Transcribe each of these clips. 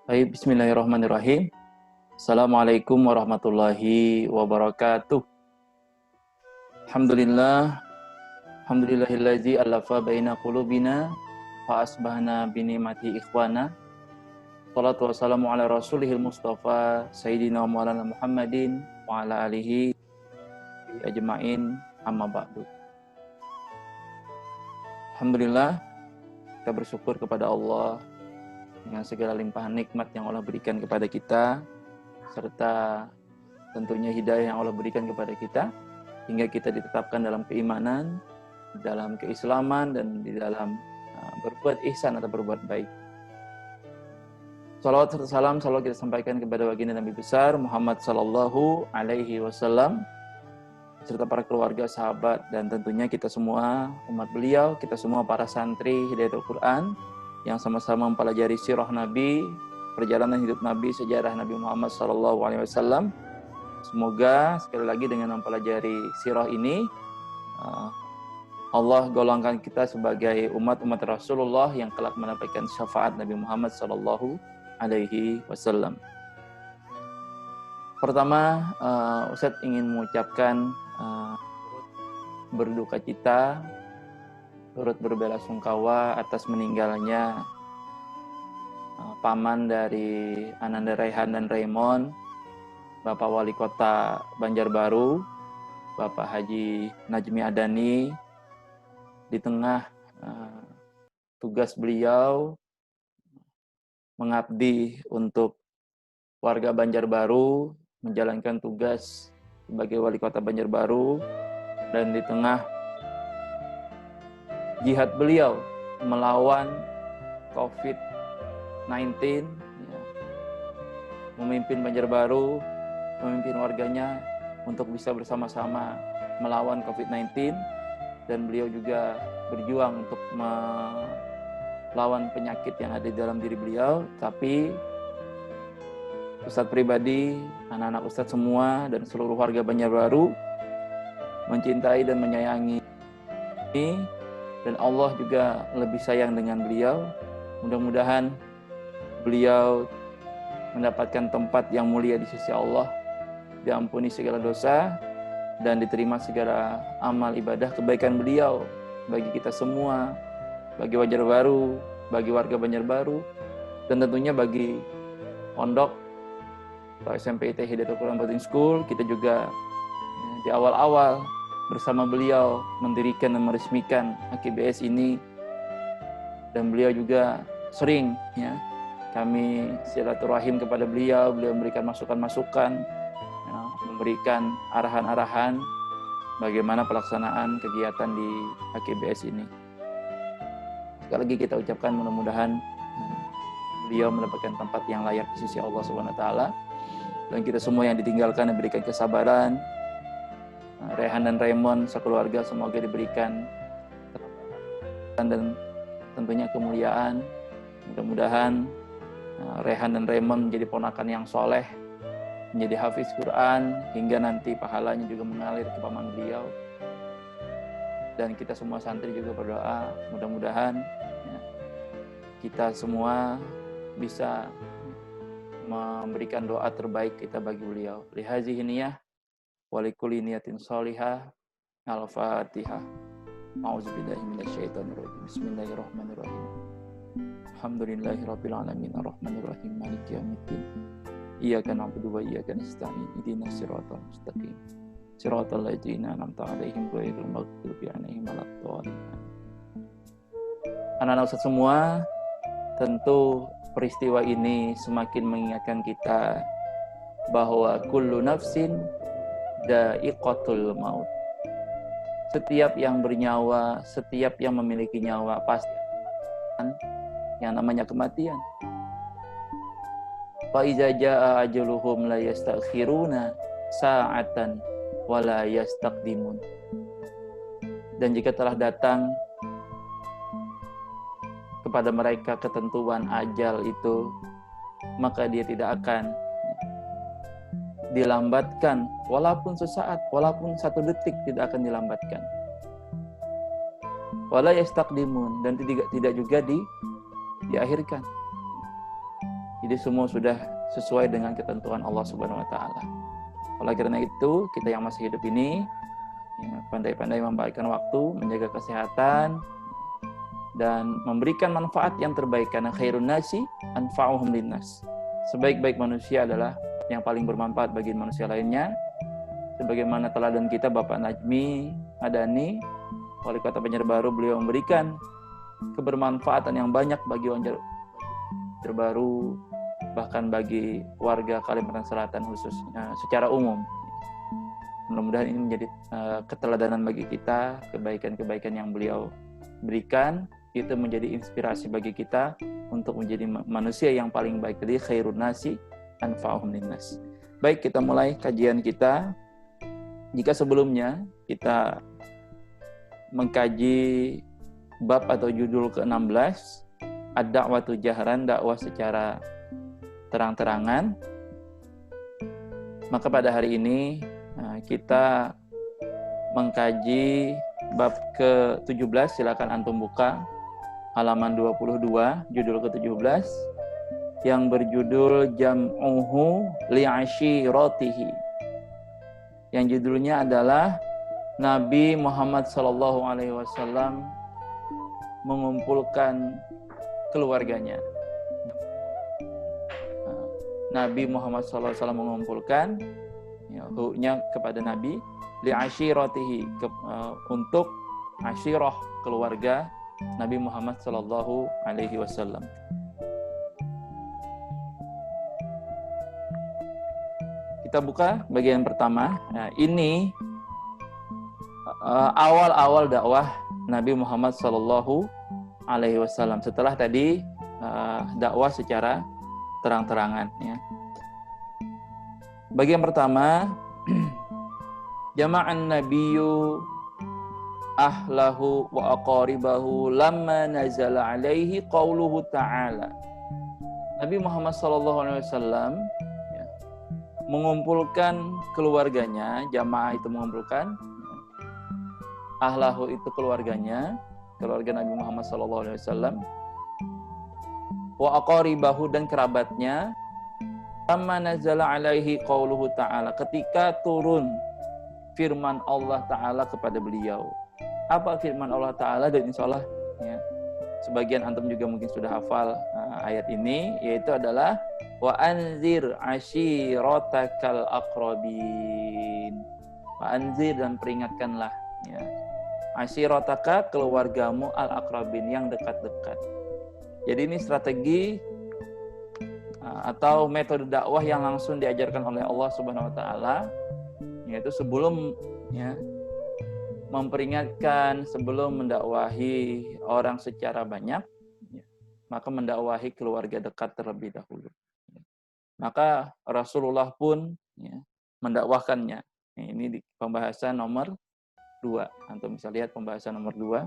Baik, bismillahirrahmanirrahim. Assalamualaikum warahmatullahi wabarakatuh. Alhamdulillah, alhamdulillahillazi alafa baina qulubina fa asbahna bi ni'mati ikhwana. Shalatu wassalamu ala rasulihil mustafa sayyidina maulana Muhammadin wa ala alihi ajma'in amma ba'du. Alhamdulillah, kita bersyukur kepada Allah dengan segala limpahan nikmat yang Allah berikan kepada kita, serta tentunya hidayah yang Allah berikan kepada kita, hingga kita ditetapkan dalam keimanan, dalam keislaman, dan di dalam berbuat ihsan atau berbuat baik. Salawat serta salam selalu kita sampaikan kepada baginda Nabi besar Muhammad sallallahu alaihi wasallam, serta para keluarga, sahabat, dan tentunya kita semua umat beliau, kita semua para santri Hidayatul Quran yang sama-sama mempelajari sirah Nabi, perjalanan hidup Nabi, sejarah Nabi Muhammad SAW. Semoga sekali lagi dengan mempelajari sirah ini, Allah golongkan kita sebagai umat-umat Rasulullah yang kelak mendapatkan syafaat Nabi Muhammad SAW. Pertama, Ustadz ingin mengucapkan berduka cita, turut berbelasungkawa atas meninggalnya paman dari Ananda Raihan dan Raymond, Bapak Wali Kota Banjarbaru, Bapak Haji Najmi Adani, di tengah tugas beliau mengabdi untuk warga Banjarbaru, menjalankan tugas sebagai Wali Kota Banjarbaru, dan di tengah jihad beliau melawan COVID-19, ya, memimpin Banjarbaru, memimpin warganya untuk bisa bersama-sama melawan COVID-19, dan beliau juga berjuang untuk melawan penyakit yang ada di dalam diri beliau. Tapi Ustadz pribadi, anak-anak Ustadz semua, dan seluruh warga Banjarbaru mencintai dan menyayangi ini, dan Allah juga lebih sayang dengan beliau. Mudah-mudahan beliau mendapatkan tempat yang mulia di sisi Allah, diampuni segala dosa, dan diterima segala amal ibadah kebaikan beliau bagi kita semua, bagi Banjarbaru, bagi warga Banjarbaru, dan tentunya bagi pondok atau SMPIT Hidayatul Quran Boarding School. Kita juga di awal-awal bersama beliau mendirikan dan meresmikan HKBS ini, dan beliau juga sering kami silaturahim kepada beliau memberikan masukan-masukan, memberikan arahan-arahan bagaimana pelaksanaan kegiatan di HKBS ini. Sekali lagi kita ucapkan mudah-mudahan beliau mendapatkan tempat yang layak di sisi Allah SWT, dan kita semua yang ditinggalkan diberikan kesabaran. Raihan dan Raymond sekeluarga semoga diberikan dan tentunya kemuliaan. Mudah-mudahan Raihan dan Raymond menjadi ponakan yang soleh, menjadi hafiz Quran, hingga nanti pahalanya juga mengalir ke paman beliau. Dan kita semua santri juga berdoa, mudah-mudahan kita semua bisa memberikan doa terbaik kita bagi beliau. Lihazihi niyah walikulli niyatin sholihah. Al-Fatihah. A'udzubillahi minasyaitonirrajim. Bismillahirrahmanirrahim. Alhamdulillahirabbil alamin arrahmanirrahim maliki yaumiddin. Iyyaka na'budu wa iyyaka nasta'in. Ihdinas siratal mustaqim. Siratal ladzina an'amta 'alaihim ghairil maghdubi 'alaihim waladdallin. Anak-anak Ustaz semua, tentu peristiwa ini semakin mengingatkan kita bahwa kullu nafsin dha'iqatul maut. Setiap yang bernyawa, setiap yang memiliki nyawa pasti yang namanya kematian. Fa iza jaa ajaluhum la yastakhiruna sa'atan wa la yastaqdimun. Dan jika telah datang kepada mereka ketentuan ajal itu, maka dia tidak akan dilambatkan, walaupun sesaat, walaupun satu detik tidak akan dilambatkan. Wala yastaqdimun, dan tidak juga diakhirkan. Jadi semua sudah sesuai dengan ketentuan Allah Subhanahu wa taala. Oleh karena itu, kita yang masih hidup ini ya, pandai-pandai membaikkan waktu, menjaga kesehatan dan memberikan manfaat yang terbaik, karena khairun nasi anfa'uhum linnas. Sebaik-baik manusia adalah yang paling bermanfaat bagi manusia lainnya. Sebagaimana teladan kita Bapak Najmi Madani, Wali Kota Banjarbaru, beliau memberikan kebermanfaatan yang banyak bagi Banjarbaru, bahkan bagi warga Kalimantan Selatan khususnya secara umum. Mudah-mudahan ini menjadi keteladanan bagi kita, kebaikan-kebaikan yang beliau berikan itu menjadi inspirasi bagi kita untuk menjadi manusia yang paling baik. Jadi khairun nasi anfa'uhum linnas. Baik, kita mulai kajian kita. Jika sebelumnya kita mengkaji bab atau judul ke-16, ad-da'watu jahran, dakwah secara terang-terangan, maka pada hari ini kita mengkaji bab ke-17. Silakan antum buka halaman 22, judul ke-17 yang berjudul Jam'uhu li'ashiratihi, yang judulnya adalah Nabi Muhammad SAW mengumpulkan keluarganya. Nabi Muhammad SAW mengumpulkan hu-nya kepada Nabi, li'ashiratihi, untuk ashirah, keluarga Nabi Muhammad SAW. Kita buka bagian pertama. Nah, ini awal-awal dakwah Nabi Muhammad SAW. Setelah tadi dakwah secara terang-terangan. Ya. Bagian pertama, jama'an nabiyyu ahlahu wa aqaribahu lamma nazala alaihi qauluhu ta'ala. Nabi Muhammad SAW mengumpulkan keluarganya, jamaah itu mengumpulkan, ahlahu itu keluarganya, keluarga Nabi Muhammad SAW, wa aqaribahu dan kerabatnya, lamma nazala alaihi qauluhu ta'ala, ketika turun firman Allah Ta'ala kepada beliau. Apa firman Allah Ta'ala? Dan insya Allah ya, sebagian antum juga mungkin sudah hafal ayat ini, yaitu adalah wa anzir ashiratakal aqrabin. Wa anzir, dan peringatkanlah ya, ashirataka, keluargamu, al aqrabin, yang dekat-dekat. Jadi ini strategi atau metode dakwah yang langsung diajarkan oleh Allah Subhanahu wa taala, yaitu sebelum ya memperingatkan, sebelum mendakwahi orang secara banyak, maka mendakwahi keluarga dekat terlebih dahulu. Maka Rasulullah pun ya, mendakwahkannya. Ini di pembahasan nomor 2. Antum bisa lihat pembahasan nomor 2.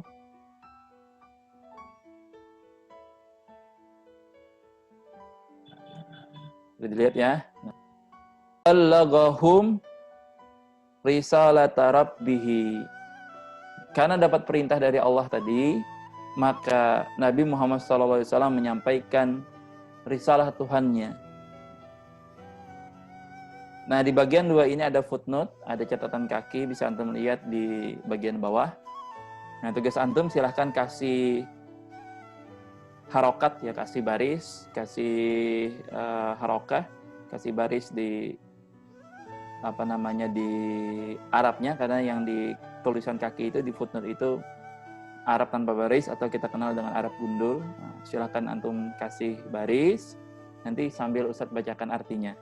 Sudah dilihat ya. Allaghum risalata rabbih. Karena dapat perintah dari Allah tadi, maka Nabi Muhammad SAW menyampaikan risalah Tuhannya. Nah, di bagian 2 ini ada footnote, ada catatan kaki, bisa antum lihat di bagian bawah. Nah, tugas antum silahkan kasih harokat ya, kasih baris, kasih harokah, kasih baris di di Arabnya, karena yang di tulisan kaki itu di footnote itu Arab tanpa baris atau kita kenal dengan Arab gundul. Nah, silahkan antum kasih baris, nanti sambil Ustadz bacakan artinya.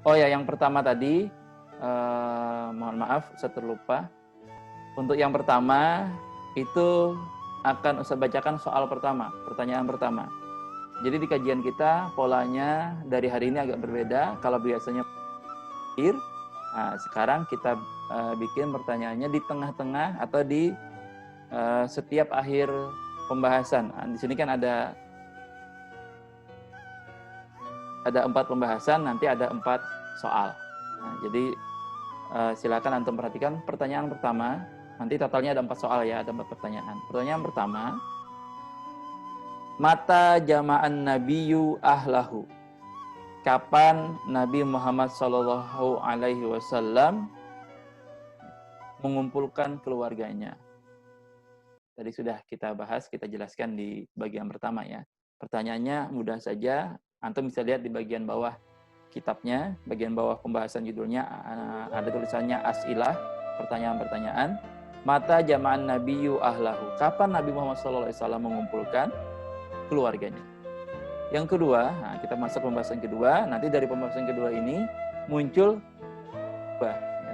Oh ya, yang pertama tadi, mohon maaf, Ustadz terlupa. Untuk yang pertama, itu akan Ustadz bacakan soal pertama, pertanyaan pertama. Jadi di kajian kita, polanya dari hari ini agak berbeda. Kalau biasanya sekarang kita bikin pertanyaannya di tengah-tengah atau di setiap akhir pembahasan. Di sini kan ada 4 pembahasan, nanti ada 4 soal. Nah, jadi silakan antum perhatikan pertanyaan pertama. Nanti totalnya ada 4 soal ya, ada 4 pertanyaan. Pertanyaan pertama, Mata jama'an nabiyyu ahlahu. Kapan Nabi Muhammad sallallahu alaihi wasallam mengumpulkan keluarganya? Tadi sudah kita bahas, kita jelaskan di bagian pertama ya. Pertanyaannya mudah saja, antum bisa lihat di bagian bawah kitabnya, bagian bawah pembahasan judulnya ada tulisannya as'ilah, pertanyaan-pertanyaan. Mata jama'an nabiyyu ahlahu. Kapan Nabi Muhammad SAW mengumpulkan keluarganya? Yang kedua, nah kita masuk pembahasan kedua. Nanti dari pembahasan kedua ini muncul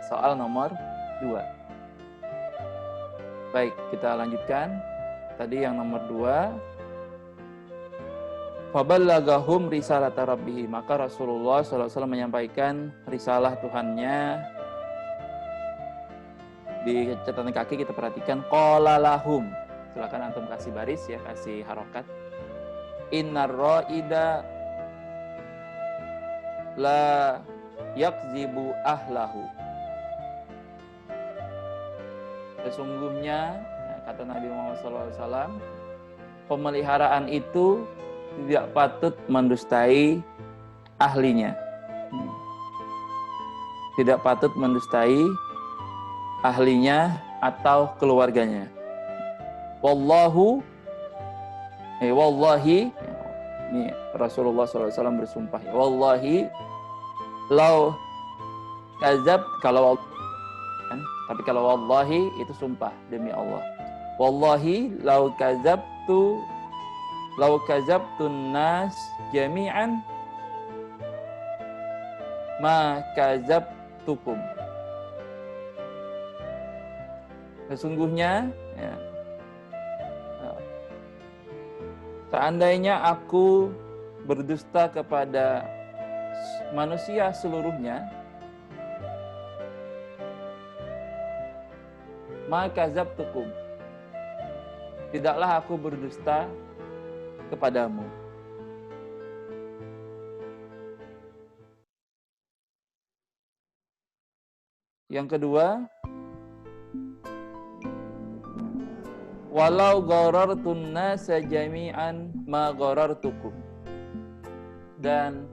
soal nomor 2. Baik, kita lanjutkan. Tadi yang nomor 2. Faballagahum risalata rabbih. Maka Rasulullah SAW menyampaikan risalah Tuhannya. Di catatan kaki kita perhatikan qala lahum. Silakan antum kasih baris ya, kasih harokat. Innar ra'ida la yakzibu ahlahu. Sesungguhnya kata Nabi Muhammad SAW, pemeliharaan itu tidak patut mendustai ahlinya. Tidak patut mendustai ahlinya atau keluarganya. Wallahi, ini Rasulullah SAW bersumpah. Wallahi, lau kazab, tapi kalau wallahi itu sumpah demi Allah. Wallahi, lau kazabtun nas jami'an ma kazabtukum. Sesungguhnya ya, seandainya aku berdusta kepada manusia seluruhnya, maka kazabtukum, tidaklah aku berdusta kepadamu. Yang kedua, walau gharartun nasa jami'an ma gharartukum. Dan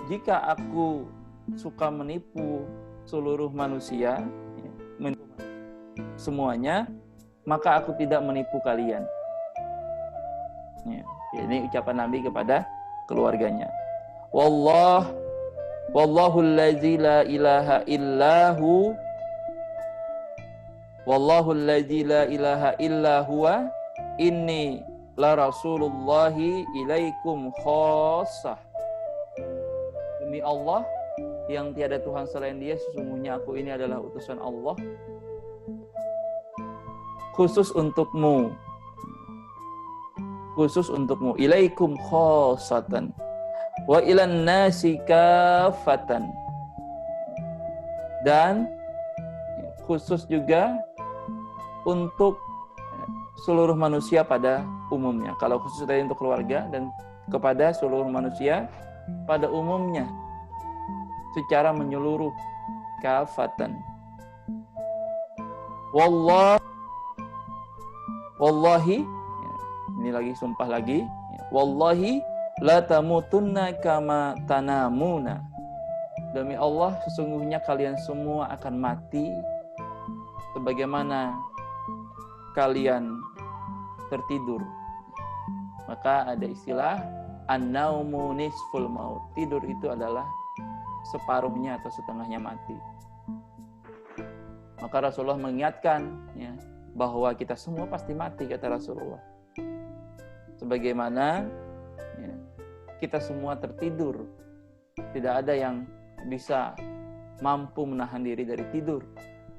jika aku suka menipu seluruh manusia, semuanya, maka aku tidak menipu kalian. Ya, ini ucapan Nabi kepada keluarganya. Wallahu allazi la ilaha illahu. Wallahu allazi la ilaha illa huwa inni la rasulullahi ilaikum khassah. Demi Allah yang tiada Tuhan selain Dia, sesungguhnya aku ini adalah utusan Allah khusus untukmu. Khusus untukmu. Ilaikum khassatan wa ilan nasi kafatan. Dan khusus juga untuk seluruh manusia pada umumnya. Kalau khusus tadi untuk keluarga, dan kepada seluruh manusia pada umumnya secara menyeluruh, kafatan. Wallahi, ini lagi sumpah lagi. Wallahi la tamutunna kama tanamuna. Demi Allah, sesungguhnya kalian semua akan mati sebagaimana kalian tertidur. Maka ada istilah an-naumu nisful maut. Tidur itu adalah separuhnya atau setengahnya mati. Maka Rasulullah mengingatkan ya, bahwa kita semua pasti mati, kata Rasulullah. Sebagaimana ya, kita semua tertidur. Tidak ada yang bisa mampu menahan diri dari tidur.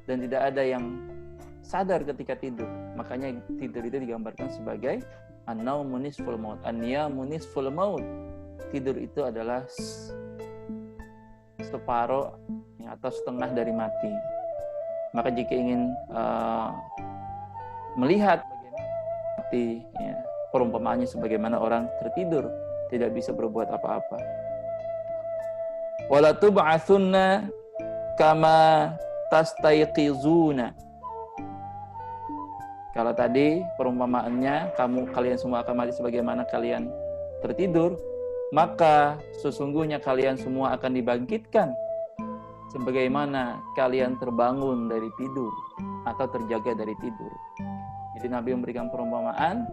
Dan tidak ada yang sadar ketika tidur. Makanya tidur itu digambarkan sebagai an-naumu nisful maut, an-niyamu nisful maut. Tidur itu adalah separuh atau setengah dari mati. Maka jika ingin melihat bagaimana mati, ya, perumpamaannya sebagaimana orang tertidur, tidak bisa berbuat apa-apa. Wala tub'atsunna kama tastayqizuna. Kalau tadi perumpamaannya kalian semua akan mati sebagaimana kalian tertidur, maka sesungguhnya kalian semua akan dibangkitkan sebagaimana kalian terbangun dari tidur atau terjaga dari tidur. Jadi Nabi memberikan perumpamaan,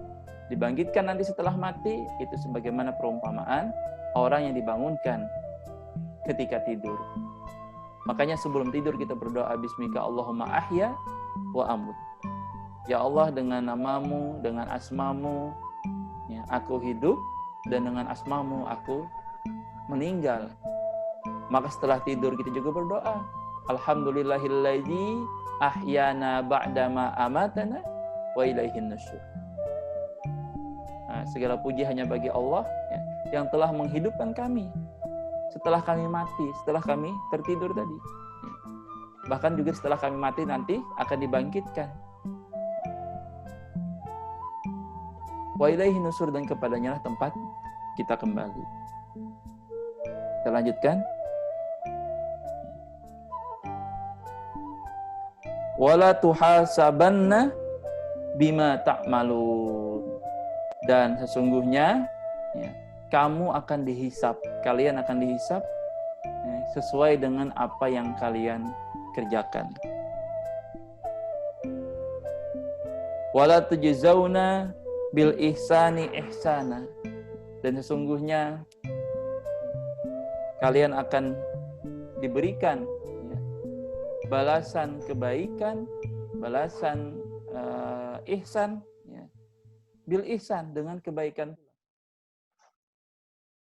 dibangkitkan nanti setelah mati, itu sebagaimana perumpamaan orang yang dibangunkan ketika tidur. Makanya sebelum tidur kita berdoa, Bismika Allahumma ahya wa amut. Ya Allah, dengan namamu, dengan asmamu, ya, aku hidup, dan dengan asmamu aku meninggal. Maka setelah tidur kita juga berdoa, Alhamdulillahilladzi ahyana ba'dama amatana wa ilaihin nusyur. Nah, segala puji hanya bagi Allah, ya, yang telah menghidupkan kami setelah kami mati, setelah kami tertidur tadi. Bahkan juga setelah kami mati nanti akan dibangkitkan. Wa ilaihi nusur, dan kepadanya lah tempat kita kembali. Kita lanjutkan. Wala tuhasabanna bima ta'malun. Dan sesungguhnya ya, kamu akan dihisab, kalian akan dihisab ya, sesuai dengan apa yang kalian kerjakan. Wala tujzauna bil ihsani ihsana. Dan sesungguhnya kalian akan diberikan ya, balasan kebaikan, balasan ihsan ya, bil ihsan, dengan kebaikan.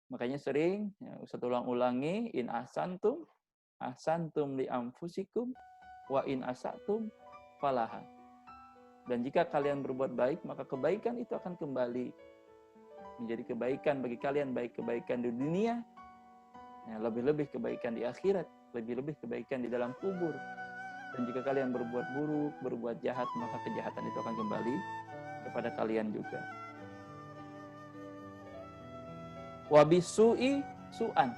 Makanya sering ya, Ustaz ulang-ulangi, in ahsantum li anfusikum wa in asatum falaha. Dan jika kalian berbuat baik, maka kebaikan itu akan kembali menjadi kebaikan bagi kalian, baik kebaikan di dunia, ya, lebih-lebih kebaikan di akhirat, lebih-lebih kebaikan di dalam kubur. Dan jika kalian berbuat buruk, berbuat jahat, maka kejahatan itu akan kembali kepada kalian juga. Wa bisu'i su'an.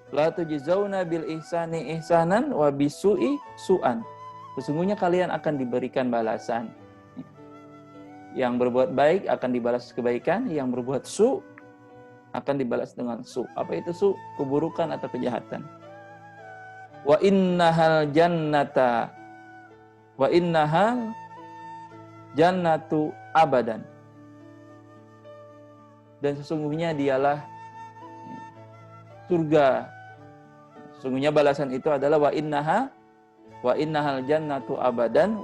La tujzauna bil ihsani ihsanan wa bisu'i su'an. Sesungguhnya kalian akan diberikan balasan. Yang berbuat baik akan dibalas kebaikan, yang berbuat su akan dibalas dengan su. Apa itu su? Keburukan atau kejahatan. Wa innahal jannatu abadan. Dan sesungguhnya dialah surga. Sesungguhnya balasan itu adalah wa innahal jannatu abadan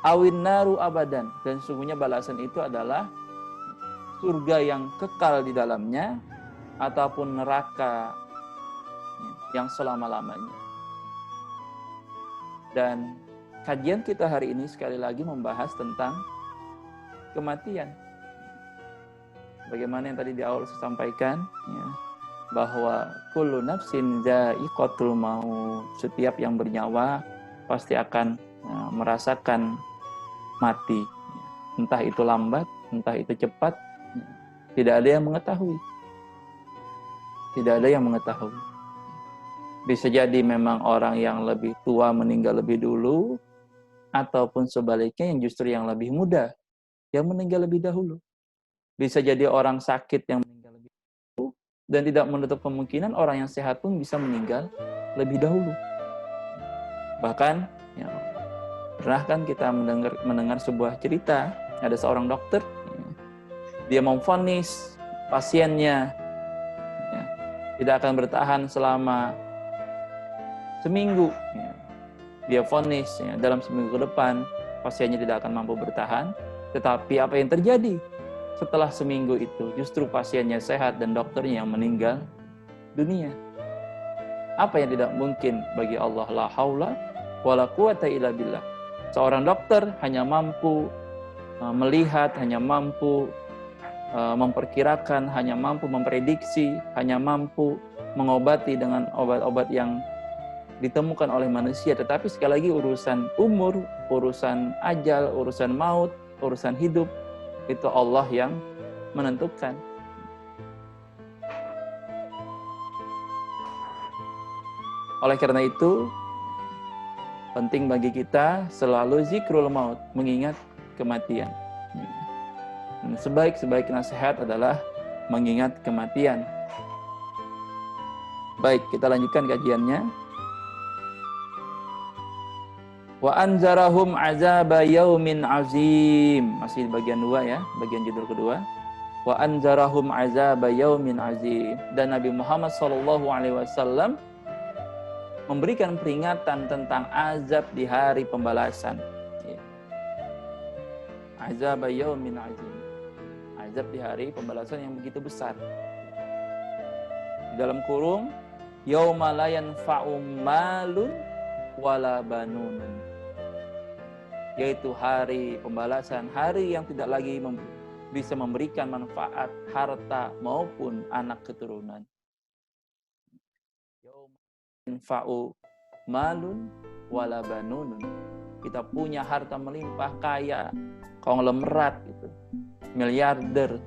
awin naru abadan. Dan sesungguhnya balasan itu adalah surga yang kekal di dalamnya ataupun neraka yang selama-lamanya. Dan kajian kita hari ini sekali lagi membahas tentang kematian. Bagaimana yang tadi di awal saya sampaikan ya, bahwa kullu nafsin dha'iqatul maut, setiap yang bernyawa pasti akan merasakan mati. Entah itu lambat, entah itu cepat, tidak ada yang mengetahui. Tidak ada yang mengetahui. Bisa jadi memang orang yang lebih tua meninggal lebih dulu, ataupun sebaliknya yang justru yang lebih muda yang meninggal lebih dahulu. Bisa jadi orang sakit yang meninggal lebih dahulu, dan tidak menutup kemungkinan orang yang sehat pun bisa meninggal lebih dahulu. Bahkan ya, pernah kan kita mendengar sebuah cerita, ada seorang dokter, ya, dia memvonis pasiennya ya, tidak akan bertahan selama seminggu. Ya. Dia vonis ya, dalam seminggu ke depan pasiennya tidak akan mampu bertahan. Tetapi apa yang terjadi setelah seminggu itu? Justru pasiennya sehat dan dokternya yang meninggal dunia. Apa yang tidak mungkin bagi Allah? La haula wala quwata illa billah. Seorang dokter hanya mampu melihat, hanya mampu memperkirakan, hanya mampu memprediksi, hanya mampu mengobati dengan obat-obat yang ditemukan oleh manusia. Tetapi sekali lagi urusan umur, urusan ajal, urusan maut, urusan hidup, itu Allah yang menentukan. Oleh karena itu, penting bagi kita selalu zikrul maut, mengingat kematian. Dan sebaik-sebaik nasihat adalah mengingat kematian. Baik, kita lanjutkan kajiannya. Wa anzarahum azaba yaumin azim. Masih bagian 2 ya, bagian judul kedua. Wa anzarahum azaba yaumin azim. Dan Nabi Muhammad SAW memberikan peringatan tentang azab di hari pembalasan. Azab yaumin azim. Azab di hari pembalasan yang begitu besar. Di dalam kurung, yauma la yanfa'u malun wala banun. Yaitu hari pembalasan, hari yang tidak lagi bisa memberikan manfaat harta maupun anak keturunan. Yanfa'u malun wala banun. Kita punya harta melimpah kaya, konglomerat gitu, miliarder,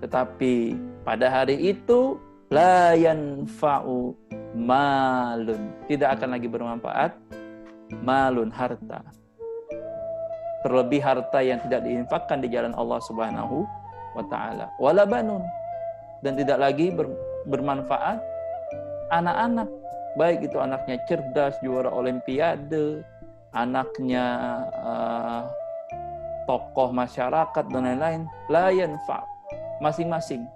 tetapi pada hari itu la yanfa'u malun, tidak akan lagi bermanfaat malun, harta. Terlebih harta yang tidak diinfakkan di jalan Allah Subhanahu wa taala. Wala banun, dan tidak lagi bermanfaat anak-anak, baik itu anaknya cerdas, juara olimpiade, anaknya tokoh masyarakat dan lain-lain. La yanfa, masing-masing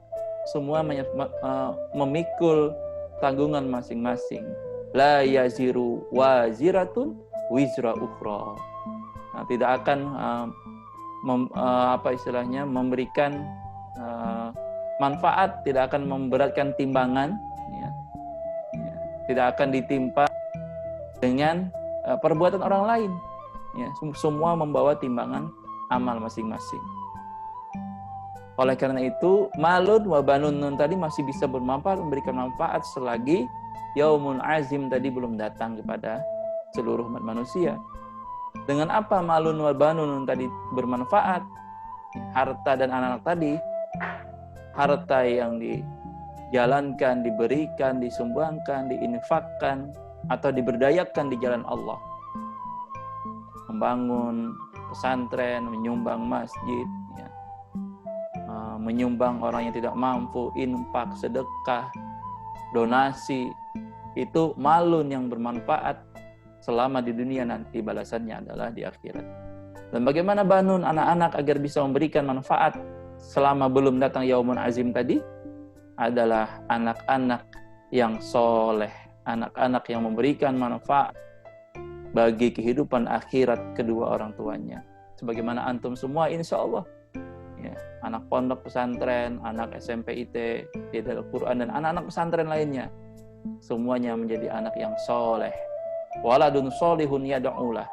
semua memikul tanggungan masing-masing. La yaziru waziratun wizra ukhra. Nah, tidak akan memberikan manfaat, tidak akan memberatkan timbangan, ya. Tidak akan ditimpa dengan perbuatan orang lain. Ya, semua membawa timbangan amal masing-masing. Oleh karena itu, malun wa banun tadi masih bisa bermanfaat, memberikan manfaat selagi yaumun azim tadi belum datang kepada seluruh umat manusia. Dengan apa malun wa banun tadi bermanfaat? Harta dan anak-anak tadi, harta yang dijalankan, diberikan, disumbangkan, diinfakkan, atau diberdayakan di jalan Allah. Membangun pesantren, menyumbang masjid, ya. Menyumbang orang yang tidak mampu, infak, sedekah, donasi, itu malun yang bermanfaat selama di dunia, nanti balasannya adalah di akhirat. Dan bagaimana banun anak-anak agar bisa memberikan manfaat selama belum datang yaumun azim tadi? Adalah anak-anak yang soleh, anak-anak yang memberikan manfaat bagi kehidupan akhirat kedua orang tuanya. Sebagaimana antum semua insya Allah, ya, anak pondok pesantren, anak SMP IT, Hidayah Al-Quran, dan anak-anak pesantren lainnya, semuanya menjadi anak yang soleh. Waladun solihun yad'ulah,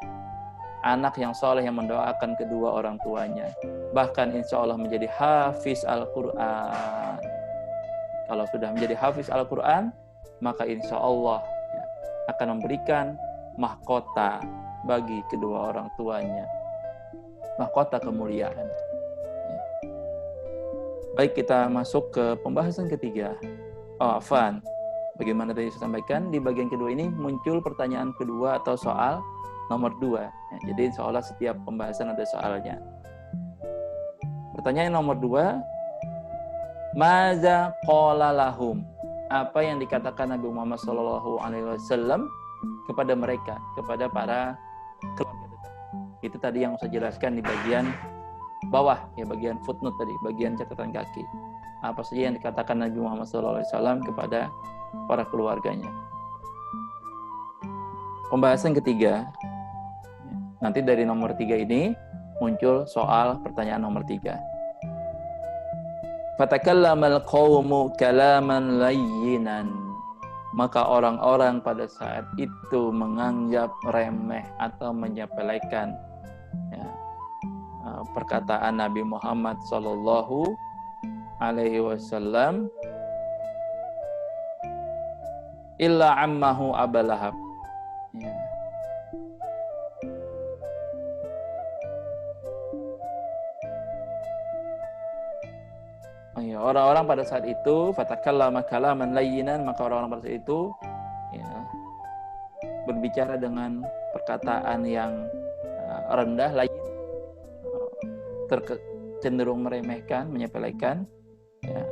anak yang soleh yang mendoakan kedua orang tuanya. Bahkan insya Allah menjadi hafiz Al-Quran. Kalau sudah menjadi hafiz Al-Quran, maka insya Allah, ya, akan memberikan mahkota bagi kedua orang tuanya, mahkota kemuliaan. Ya. Baik, kita masuk ke pembahasan ketiga. Bagaimana tadi saya sampaikan, di bagian kedua ini muncul pertanyaan kedua atau soal nomor 2. Ya, jadi insya Allah setiap pembahasan ada soalnya. Pertanyaan nomor 2, Maza qala lahum, apa yang dikatakan Nabi Muhammad SAW kepada mereka, kepada para keluarga dekat. Itu tadi yang saya jelaskan di bagian bawah, ya, bagian footnote tadi, bagian catatan kaki. Apa saja yang dikatakan Nabi Muhammad SAW kepada para keluarganya. Pembahasan ketiga, nanti dari nomor 3 ini muncul soal pertanyaan nomor 3. Fatakallamal qaumu kalaman layyinan, maka orang-orang pada saat itu menganggap remeh atau menyepelekan, ya, perkataan Nabi Muhammad sallallahu alaihi wasallam, illa ammahu Abu Lahab. Ya. Oh ya, orang-orang pada saat itu fatakallama kalaman layyinan, maka orang-orang pada saat itu, ya, berbicara dengan perkataan yang rendah, lain cenderung meremehkan, menyepelekan. Ya.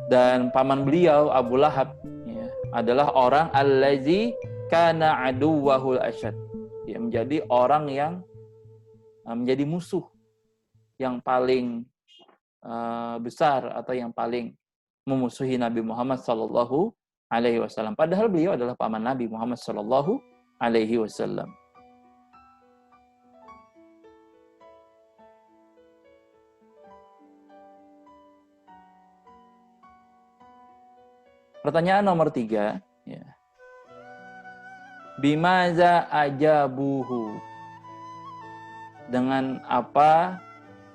Dan paman beliau Abu Lahab ya, adalah orang allazi kana aduwwahul asyad. Ya, menjadi orang yang menjadi musuh yang paling besar atau yang paling memusuhi Nabi Muhammad sallallahu alaihi wasallam. Padahal beliau adalah paman Nabi Muhammad sallallahu alaihi wasallam. Pertanyaan nomor 3, ya. Bimaza ajabuhu. Dengan apa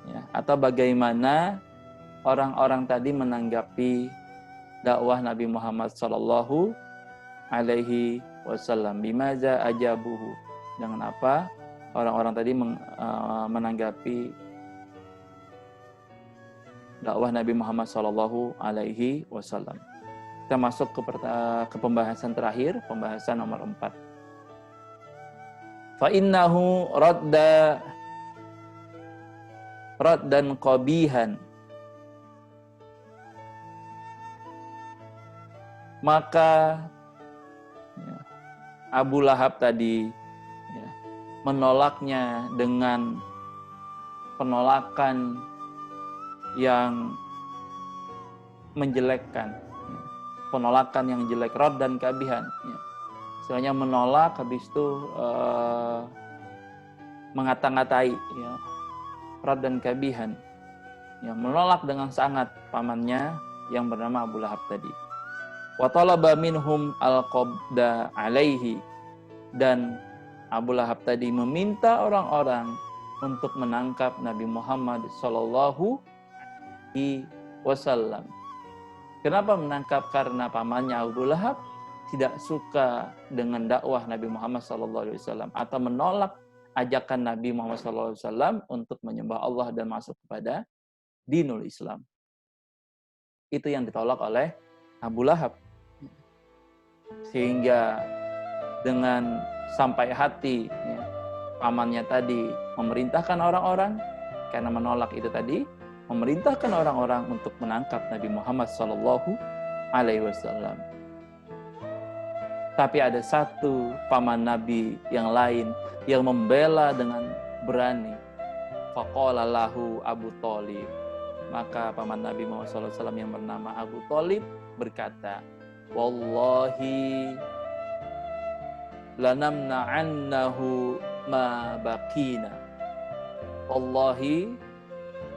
ya, atau bagaimana orang-orang tadi menanggapi dakwah Nabi Muhammad sallallahu alaihi wasallam. Bimaza ajabuhu. Dengan apa orang-orang tadi menanggapi dakwah Nabi Muhammad sallallahu alaihi wasallam. Kita masuk ke pembahasan terakhir, pembahasan nomor 4. Fa innahu raddan qabihan. Maka ya, Abu Lahab tadi ya, menolaknya dengan penolakan yang menjelekkan, ya. Penolakan yang jelek, rad dan kabihan. Ya. Istilahnya menolak, habis itu mengata-ngatai, ya. Rad dan kabihan. Ya, menolak dengan sangat pamannya yang bernama Abu Lahab tadi. Wa talaba minhum al-qabda alaihi, dan Abu Lahab tadi meminta orang-orang untuk menangkap Nabi Muhammad sallallahu alaihi wasallam. Kenapa menangkap? Karena pamannya Abu Lahab tidak suka dengan dakwah Nabi Muhammad sallallahu alaihi wasallam atau menolak ajakan Nabi Muhammad sallallahu alaihi wasallam untuk menyembah Allah dan masuk kepada dinul Islam. Itu yang ditolak oleh Abu Lahab. Sehingga dengan sampai hati ya, pamannya tadi memerintahkan orang-orang, karena menolak itu tadi, memerintahkan orang-orang untuk menangkap Nabi Muhammad sallallahu alaihi wasallam. Tapi ada satu paman Nabi yang lain yang membela dengan berani. Faqala lahu Abu Thalib. Maka paman Nabi Muhammad sallallahu alaihi wasallam yang bernama Abu Thalib berkata, "Wallahi lanamna'annahu ma baqina." Wallahi,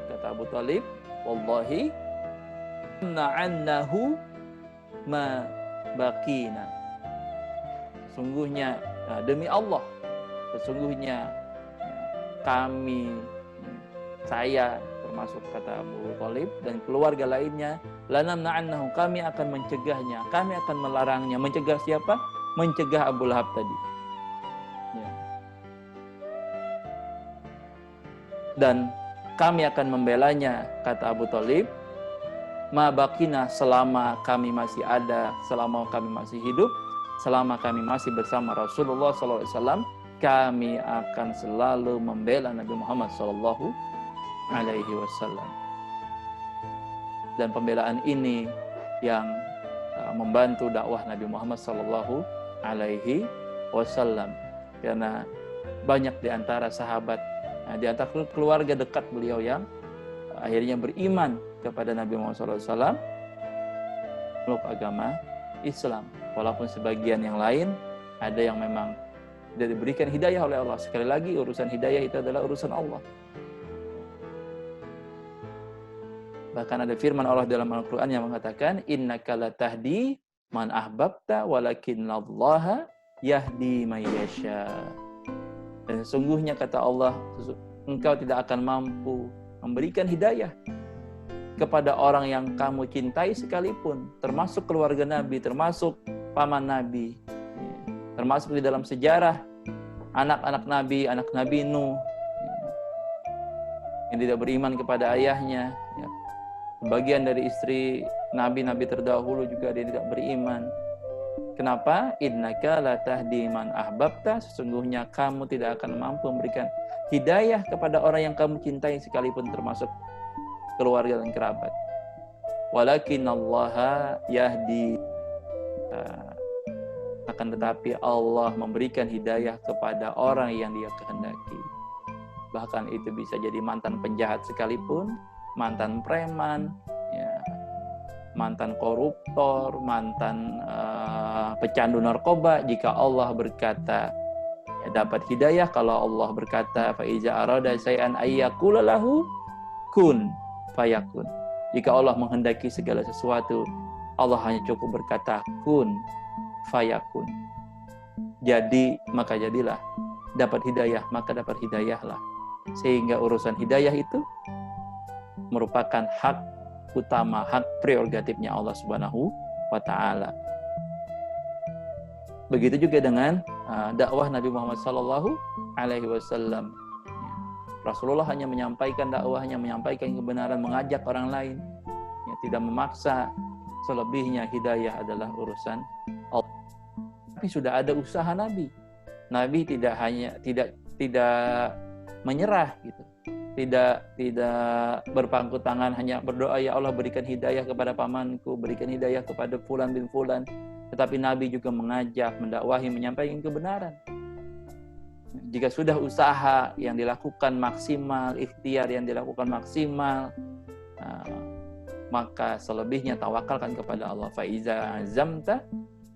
kata Abu Thalib, wallahi na'annahu ma baqina. Sesungguhnya, demi Allah, sesungguhnya kami, saya termasuk kata Abu Thalib dan keluarga lainnya, lanamna'annahu, kami akan mencegahnya, kami akan melarangnya. Mencegah siapa? Mencegah Abu Lahab tadi. Ya. Dan kami akan membelanya, kata Abu Thalib, ma baqina, selama kami masih ada, selama kami masih hidup, selama kami masih bersama Rasulullah SAW, kami akan selalu membela Nabi Muhammad SAW. Dan pembelaan ini yang membantu dakwah Nabi Muhammad SAW. Karena banyak di antara sahabat, di antara keluarga dekat beliau yang akhirnya beriman kepada Nabi Muhammad SAW, meluk agama Islam. Walaupun sebagian yang lain ada yang memang tidak diberikan hidayah oleh Allah. Sekali lagi, urusan hidayah itu adalah urusan Allah. Bahkan ada firman Allah dalam Al-Quran yang mengatakan, innaka latahdi man ahbabta walakinallaha yahdi may yasha. Dan sesungguhnya kata Allah, engkau tidak akan mampu memberikan hidayah kepada orang yang kamu cintai sekalipun, termasuk keluarga Nabi, termasuk paman Nabi, termasuk di dalam sejarah anak-anak Nabi Nuh yang tidak beriman kepada ayahnya. Bagian dari istri Nabi terdahulu juga dia tidak beriman. Kenapa? Innaka la tahdi man ahbabta, sesungguhnya kamu tidak akan mampu memberikan hidayah kepada orang yang kamu cintai sekalipun termasuk keluarga dan kerabat. Walakinallaha yahdi, akan tetapi Allah memberikan hidayah kepada orang yang Dia kehendaki. Bahkan itu bisa jadi mantan penjahat sekalipun, mantan preman, ya, mantan koruptor, mantan pecandu narkoba. Jika Allah berkata, ya, dapat hidayah. Kalau Allah berkata, fa iza arada syai'an ayyaqula lahu kun fayakun. Jika Allah menghendaki segala sesuatu, Allah hanya cukup berkata kun fayakun. Jadi, maka jadilah. Dapat hidayah, maka dapat hidayahlah. Sehingga urusan hidayah itu merupakan hak utama, hak prerogatifnya Allah Subhanahu wa Ta'ala. Begitu juga dengan dakwah Nabi Muhammad Sallallahu Alaihi Wasallam. Rasulullah hanya menyampaikan dakwahnya, menyampaikan kebenaran, mengajak orang lain, ya, tidak memaksa. Selebihnya hidayah adalah urusan Allah. Tapi sudah ada usaha Nabi. Nabi tidak menyerah gitu. Tidak berpangku tangan hanya berdoa, ya Allah berikan hidayah kepada pamanku, berikan hidayah kepada fulan bin fulan. Tetapi Nabi juga mengajak, mendakwahi, menyampaikan kebenaran. Jika sudah usaha yang dilakukan maksimal, ikhtiar yang dilakukan maksimal, maka selebihnya tawakalkan kepada Allah. Faiza azamta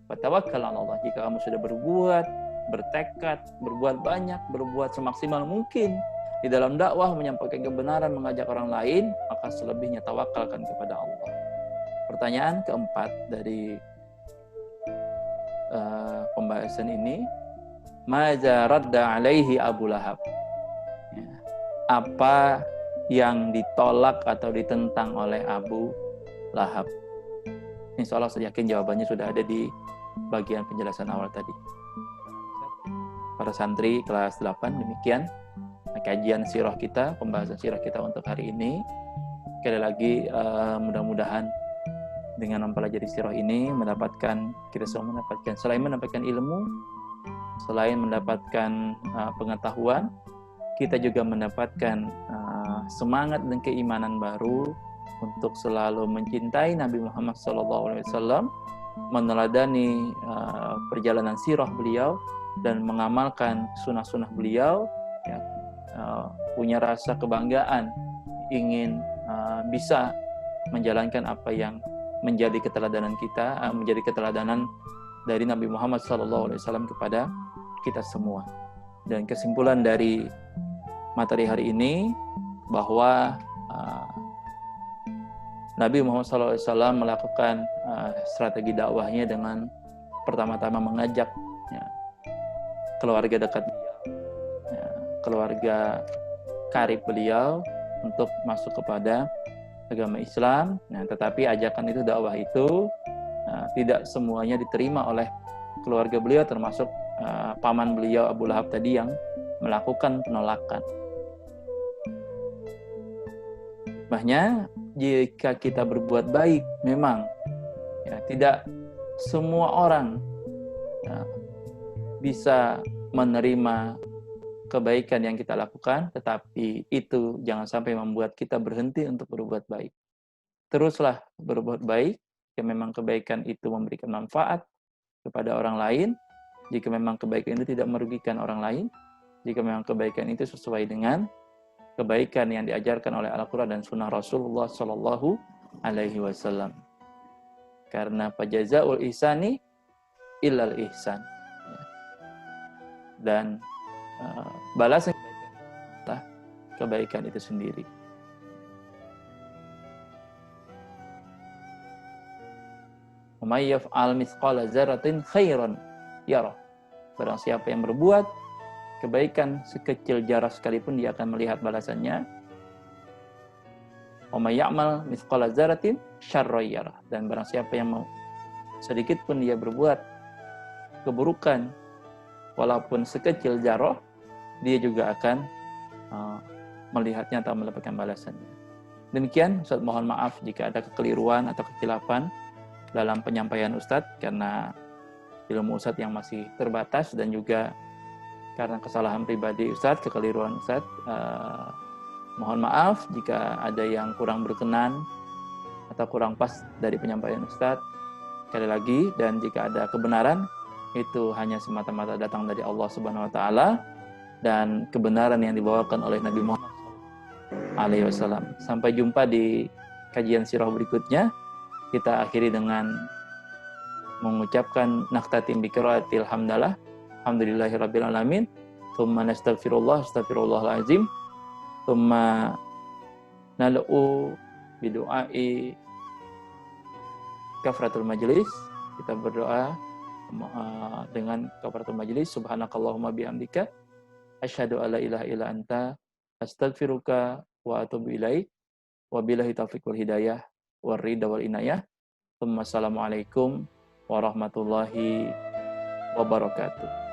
fatawakkal 'ala Allah. Jika kamu sudah berbuat, bertekad, berbuat banyak, berbuat semaksimal mungkin di dalam dakwah, menyampaikan kebenaran, mengajak orang lain, maka selebihnya tawakalkan kepada Allah. Pertanyaan keempat dari pembahasan ini, maza radda alaihi Abu Lahab. Ya. Apa yang ditolak atau ditentang oleh Abu Lahab? Insya Allah saya yakin jawabannya sudah ada di bagian penjelasan awal tadi. Para santri kelas 8, demikian kajian sirah kita, pembahasan sirah kita untuk hari ini. Sekali lagi mudah-mudahan dengan mempelajari sirah ini kita semua mendapatkan, selain mendapatkan ilmu, selain mendapatkan pengetahuan, kita juga mendapatkan semangat dan keimanan baru untuk selalu mencintai Nabi Muhammad SAW, meneladani perjalanan sirah beliau dan mengamalkan sunnah-sunnah beliau, ya, punya rasa kebanggaan, ingin bisa menjalankan apa yang menjadi keteladanan kita, menjadi keteladanan dari Nabi Muhammad SAW kepada kita semua. Dan kesimpulan dari materi hari ini bahwa Nabi Muhammad SAW melakukan strategi dakwahnya dengan pertama-tama mengajak, ya, keluarga dekat beliau, ya, keluarga karib beliau untuk masuk kepada agama Islam. Nah, tetapi ajakan itu, dakwah itu tidak semuanya diterima oleh keluarga beliau, termasuk paman beliau Abu Lahab tadi yang melakukan penolakan. Makanya jika kita berbuat baik, memang ya, tidak semua orang ya, bisa menerima kebaikan yang kita lakukan, tetapi itu jangan sampai membuat kita berhenti untuk berbuat baik. Teruslah berbuat baik, jika memang kebaikan itu memberikan manfaat kepada orang lain, jika memang kebaikan itu tidak merugikan orang lain, jika memang kebaikan itu sesuai dengan kebaikan yang diajarkan oleh Al-Quran dan Sunnah Rasulullah Sallallahu Alaihi Wasallam. Karena fajazaul ihsani illal ihsan. Dan balasan kebaikan itu sendiri. May yaf'al mithqala dzarratin khairan yarah. Barang siapa yang berbuat kebaikan sekecil zarah sekalipun, dia akan melihat balasannya. Wa may ya'mal mithqala dzarratin syarran yarah. Dan barang siapa yang mau sedikit pun dia berbuat keburukan walaupun sekecil zarah, dia juga akan melihatnya atau mendapatkan balasannya. Demikian, Ustaz mohon maaf jika ada kekeliruan atau kesilapan dalam penyampaian Ustaz, karena ilmu Ustadz yang masih terbatas, dan juga karena kesalahan pribadi Ustadz, kekeliruan Ustadz, mohon maaf jika ada yang kurang berkenan atau kurang pas dari penyampaian Ustadz. Sekali lagi, dan jika ada kebenaran, itu hanya semata-mata datang dari Allah Subhanahu wa Ta'ala, dan kebenaran yang dibawakan oleh Nabi Muhammad SAW. Sampai jumpa di kajian sirah berikutnya. Kita akhiri dengan mengucapkan naktatim bi qiraatil hamdalah, alhamdulillahirabbil alamin, tsumma nastaghfirullah, astaghfirullahalazim, tsumma nal'u bidu'ai kafaratul majlis. Kita berdoa dengan kafaratul majlis. Subhanakallahumma bihamdika asyhadu alla ilaha illa anta astaghfiruka wa atubu ilaik. Wabillahi taufiq wal hidayah war ridha wal inayah. Assalamualaikum warahmatullahi wabarakatuh.